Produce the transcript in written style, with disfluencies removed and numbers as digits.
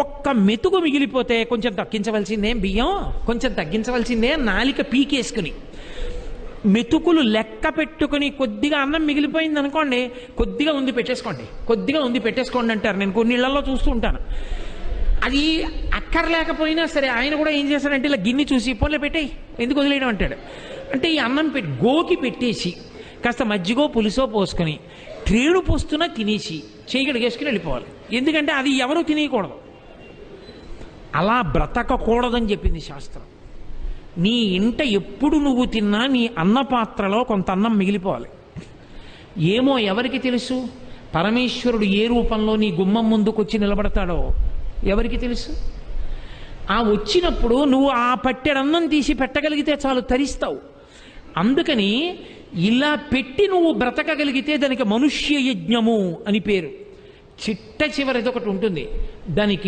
ఒక్క మెతుకు మిగిలిపోతే కొంచెం తగ్గించవలసిందే బియ్యం, కొంచెం తగ్గించవలసిందే నాలిక పీకేసుకుని మెతుకులు లెక్క పెట్టుకుని కొద్దిగా అన్నం మిగిలిపోయింది అనుకోండి, కొద్దిగా ఉంది పెట్టేసుకోండి, కొద్దిగా ఉంది పెట్టేసుకోండి అంటారు. నేను కొన్ని ఇళ్లలో చూస్తూ ఉంటాను. అది అక్కర్లేకపోయినా సరే ఆయన కూడా ఏం చేస్తాడంటే ఇలా గిన్నె చూసి పోన్లే పెట్టేయి, ఎందుకు వదిలేయడం అంటాడు. అంటే ఈ అన్నం గోకి పెట్టేసి కాస్త మజ్జిగో పులుసో పోసుకొని ట్రేడు పోస్తున్నా తినేసి చేయగడిగేసుకుని వెళ్ళిపోవాలి. ఎందుకంటే అది ఎవరూ తినేయకూడదు. అలా బ్రతకకూడదని చెప్పింది శాస్త్రం. నీ ఇంట ఎప్పుడు నువ్వు తిన్నా నీ అన్న పాత్రలో కొంత అన్నం మిగిలిపోవాలి. ఏమో ఎవరికి తెలుసు పరమేశ్వరుడు ఏ రూపంలో నీ గుమ్మం ముందుకు వచ్చి నిలబడతాడో ఎవరికి తెలుసు. ఆ వచ్చినప్పుడు నువ్వు ఆ పట్టెడన్నం తీసి పెట్టగలిగితే చాలు, తరిస్తావు. అందుకని ఇలా పెట్టి నువ్వు బ్రతకగలిగితే దానికి మనుష్య యజ్ఞము అని పేరు. చిట్ట చివరిది ఒకటి ఉంటుంది, దానికి